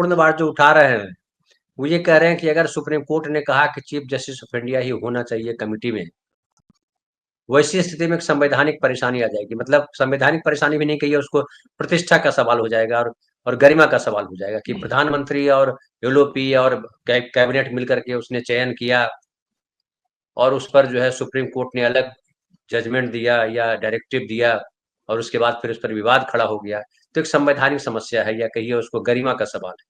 महत्वपूर्ण बात जो उठा रहे हैं, वो ये कह रहे हैं कि अगर सुप्रीम कोर्ट ने कहा कि चीफ जस्टिस ऑफ इंडिया ही होना चाहिए कमिटी में, वैसी स्थिति में एक संवैधानिक परेशानी आ जाएगी। मतलब संवैधानिक परेशानी भी नहीं कहिए उसको, प्रतिष्ठा का सवाल हो जाएगा और गरिमा का सवाल हो जाएगा कि प्रधानमंत्री और एलओपी और कैबिनेट मिलकर के उसने चयन किया और उस पर जो है सुप्रीम कोर्ट ने अलग जजमेंट दिया या डायरेक्टिव दिया और उसके बाद फिर उस पर विवाद खड़ा हो गया। तो एक संवैधानिक समस्या है या कहिए उसको गरिमा का सवाल है।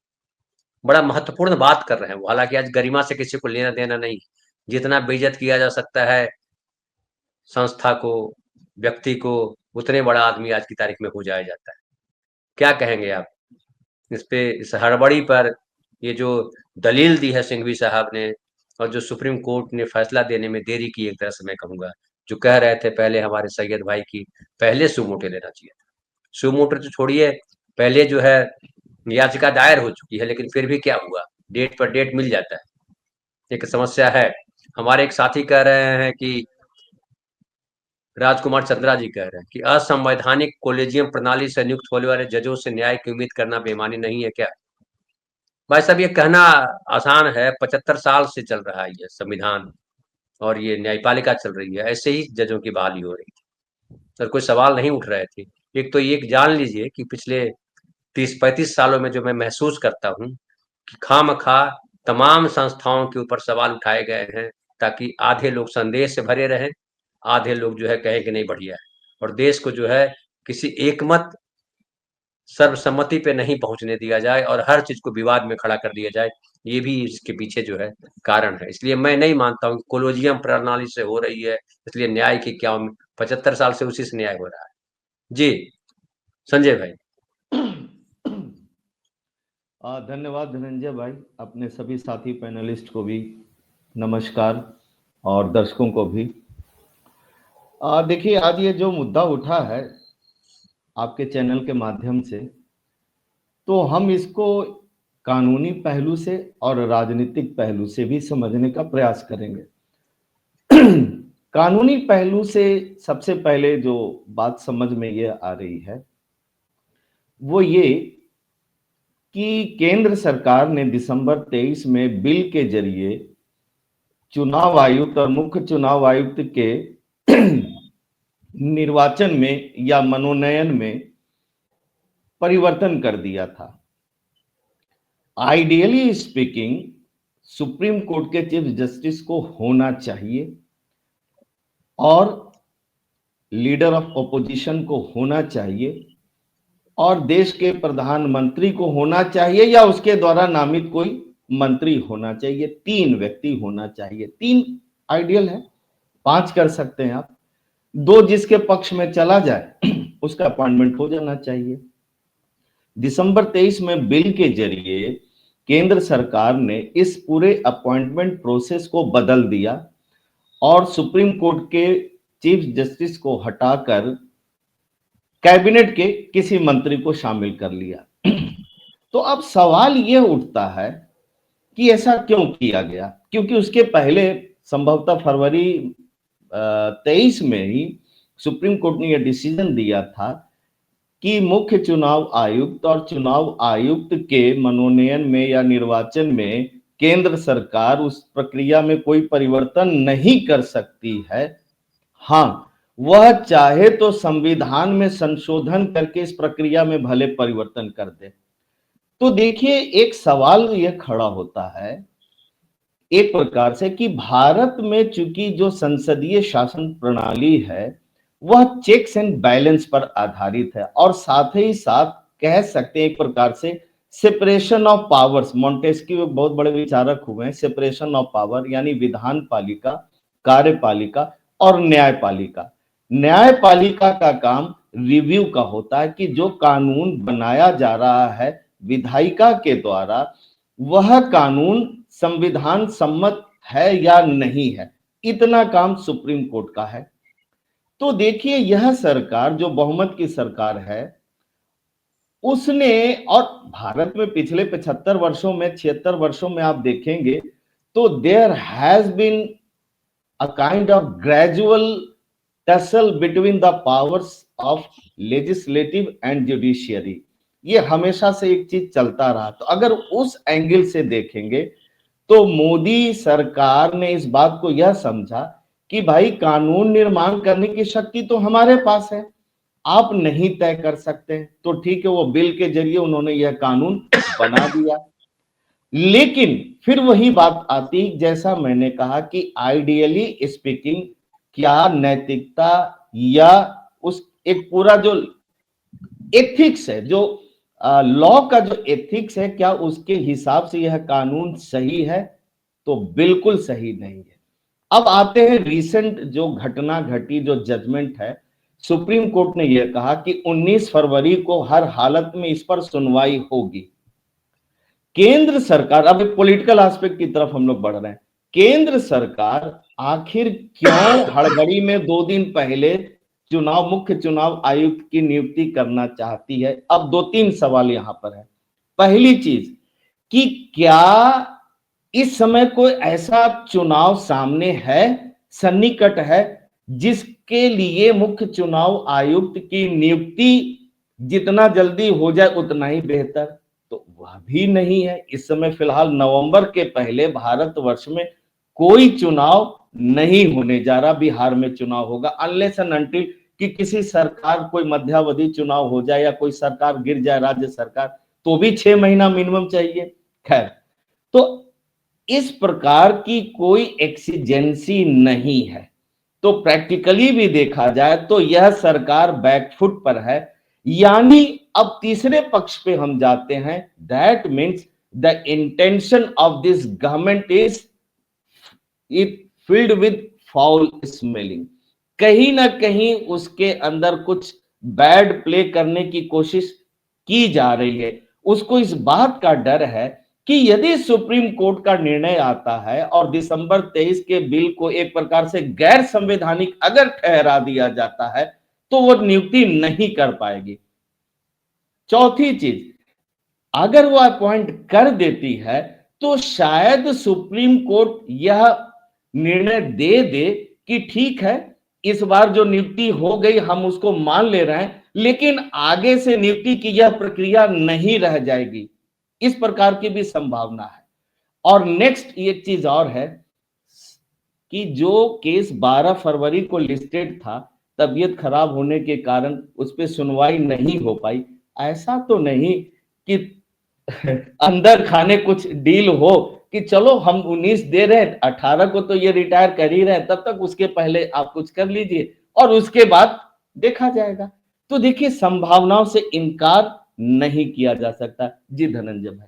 बड़ा महत्वपूर्ण बात कर रहे हैं वो। हालांकि आज गरिमा से किसी को लेना देना नहीं, जितना बेइज्जत किया जा सकता है संस्था को, व्यक्ति को, उतने बड़ा आदमी आज की तारीख में हो जाया जाता है। क्या कहेंगे आप इस पे, इस हड़बड़ी पर? ये जो दलील दी है सिंघवी साहब ने और जो सुप्रीम कोर्ट ने फैसला देने में देरी की, एक तरह से मैं कहूंगा, जो कह रहे थे पहले हमारे सैयद भाई की पहले सुमोटो लेना चाहिए था। सुमोटो तो छोड़िए, पहले जो है याचिका दायर हो चुकी है, लेकिन फिर भी क्या हुआ, डेट पर डेट मिल जाता है, एक समस्या है। हमारे एक साथी कह रहे हैं कि राजकुमार चंद्रा जी कह रहे हैं कि असंवैधानिक कोलेजियम प्रणाली से नियुक्त होने वाले जजों से न्याय की उम्मीद करना बेईमानी नहीं है क्या? भाई साहब, ये कहना आसान है, 75 साल से चल रहा है ये संविधान और ये न्यायपालिका चल रही है, ऐसे ही जजों की बहाली हो रही थी और कोई सवाल नहीं उठ रहे थे। एक तो ये जान लीजिए कि पिछले 30-35 सालों में जो मैं महसूस करता हूँ कि खामखा तमाम संस्थाओं के ऊपर सवाल उठाए गए हैं, ताकि आधे लोग संदेश से भरे रहें, आधे लोग जो है कहें कि नहीं बढ़िया है, और देश को जो है किसी एकमत सर्वसम्मति पे नहीं पहुंचने दिया जाए और हर चीज को विवाद में खड़ा कर दिया जाए। ये भी इसके पीछे जो है कारण है। इसलिए मैं नहीं मानता हूँ कोलोजियम प्रणाली से हो रही है, इसलिए न्याय की क्या 75 साल से उसी से न्याय हो रहा है। जी संजय भाई। धन्यवाद धनंजय भाई, अपने सभी साथी पैनलिस्ट को भी नमस्कार और दर्शकों को भी। देखिए, आज ये जो मुद्दा उठा है आपके चैनल के माध्यम से, तो हम इसको कानूनी पहलू से और राजनीतिक पहलू से भी समझने का प्रयास करेंगे। कानूनी पहलू से सबसे पहले जो बात समझ में ये आ रही है वो ये कि केंद्र सरकार ने दिसंबर 23 में बिल के जरिए चुनाव आयुक्त और मुख्य चुनाव आयुक्त के निर्वाचन में या मनोनयन में परिवर्तन कर दिया था। आइडियली स्पीकिंग, सुप्रीम कोर्ट के चीफ जस्टिस को होना चाहिए और लीडर ऑफ ऑपोजिशन को होना चाहिए और देश के प्रधानमंत्री को होना चाहिए या उसके द्वारा नामित कोई मंत्री होना चाहिए। 3 व्यक्ति होना चाहिए। 3 आइडियल है, 5 कर सकते हैं आप। 2 जिसके पक्ष में चला जाए उसका अपॉइंटमेंट हो जाना चाहिए। दिसंबर 23 में बिल के जरिए केंद्र सरकार ने इस पूरे अपॉइंटमेंट प्रोसेस को बदल दिया और सुप्रीम कोर्ट के चीफ जस्टिस को हटाकर कैबिनेट के किसी मंत्री को शामिल कर लिया। तो अब सवाल यह उठता है कि ऐसा क्यों किया गया, क्योंकि उसके पहले संभवतः फरवरी 23 में ही सुप्रीम कोर्ट ने यह डिसीजन दिया था कि मुख्य चुनाव आयुक्त और चुनाव आयुक्त के मनोनयन में या निर्वाचन में केंद्र सरकार उस प्रक्रिया में कोई परिवर्तन नहीं कर सकती है। हाँ, वह चाहे तो संविधान में संशोधन करके इस प्रक्रिया में भले परिवर्तन कर दे। तो देखिए, एक सवाल यह खड़ा होता है एक प्रकार से कि भारत में चूंकि जो संसदीय शासन प्रणाली है वह चेक्स एंड बैलेंस पर आधारित है और साथ ही साथ कह सकते हैं एक प्रकार से सेपरेशन ऑफ पावर्स। मॉन्टेस्क्यू बहुत बड़े विचारक हुए हैं। सेपरेशन ऑफ पावर यानी विधान पालिका, कार्यपालिका और न्यायपालिका। न्यायपालिका का काम रिव्यू का होता है कि जो कानून बनाया जा रहा है विधायिका के द्वारा वह कानून संविधान सम्मत है या नहीं है, इतना काम सुप्रीम कोर्ट का है। तो देखिए, यह सरकार जो बहुमत की सरकार है उसने, और भारत में पिछले 75 वर्षों में 76 वर्षों में आप देखेंगे तो there has been a kind of gradual tussle between the powers of legislative and judiciary. ये हमेशा से एक चीज चलता रहा। तो अगर उस एंगल से देखेंगे तो मोदी सरकार ने इस बात को यह समझा कि भाई कानून निर्माण करने की शक्ति तो हमारे पास है, आप नहीं तय कर सकते हैं, तो ठीक है, वो बिल के जरिए उन्होंने यह कानून बना दिया। लेकिन फिर वही बात आती, जैसा मैंने कहा कि आइडियली स्पीकिंग क्या नैतिकता या उस एक पूरा जो एथिक्स है, जो लॉ का जो एथिक्स है, क्या उसके हिसाब से यह कानून सही है? तो बिल्कुल सही नहीं है। अब आते हैं रिसेंट जो घटना घटी, जो जजमेंट है, सुप्रीम कोर्ट ने यह कहा कि 19 फरवरी को हर हालत में इस पर सुनवाई होगी। केंद्र सरकार, अब पॉलिटिकल एस्पेक्ट की तरफ हम लोग बढ़ रहे हैं, केंद्र सरकार आखिर क्यों हड़बड़ी में 2 दिन पहले मुख्य चुनाव आयुक्त की नियुक्ति करना चाहती है? अब 2-3 सवाल यहां पर है। पहली चीज कि क्या इस समय कोई ऐसा चुनाव सामने है, सन्निकट है, जिसके लिए मुख्य चुनाव आयुक्त की नियुक्ति जितना जल्दी हो जाए उतना ही बेहतर? तो वह भी नहीं है। इस समय फिलहाल नवंबर के पहले भारतवर्ष में कोई चुनाव नहीं होने जा रहा। बिहार में चुनाव होगा अनलेस एंड अनटिल कि किसी सरकार कोई मध्यावधि चुनाव हो जाए या कोई सरकार गिर जाए, राज्य सरकार, तो भी 6 महीना मिनिमम चाहिए। खैर, तो इस प्रकार की कोई एक्सीजेंसी नहीं है। तो प्रैक्टिकली भी देखा जाए तो यह सरकार बैकफुट पर है। यानी अब तीसरे पक्ष पे हम जाते हैं, that means the intention of this government is it filled with foul smelling. कहीं ना कहीं उसके अंदर कुछ बैड प्ले करने की कोशिश की जा रही है। उसको इस बात का डर है कि यदि सुप्रीम कोर्ट का निर्णय आता है और दिसंबर 23 के बिल को एक प्रकार से गैर संवैधानिक अगर ठहरा दिया जाता है तो वो नियुक्ति नहीं कर पाएगी। चौथी चीज, अगर वो अपॉइंट कर देती है तो शायद सुप्रीम कोर्ट यह निर्णय दे दे कि ठीक है, इस बार जो नियुक्ति हो गई हम उसको मान ले रहे हैं, लेकिन आगे से नियुक्ति की यह प्रक्रिया नहीं रह जाएगी। इस प्रकार की भी संभावना है। और नेक्स्ट एक चीज और है कि जो केस 12 फरवरी को लिस्टेड था, तबीयत खराब होने के कारण उस पर सुनवाई नहीं हो पाई। ऐसा तो नहीं कि अंदर खाने कुछ डील हो कि चलो हम 19 दे रहे हैं, 18 को तो ये रिटायर कर ही रहे हैं, तब तक उसके पहले आप कुछ कर लीजिए और उसके बाद देखा जाएगा। तो देखिए, संभावनाओं से इनकार नहीं किया जा सकता। जी धनंजय भाई।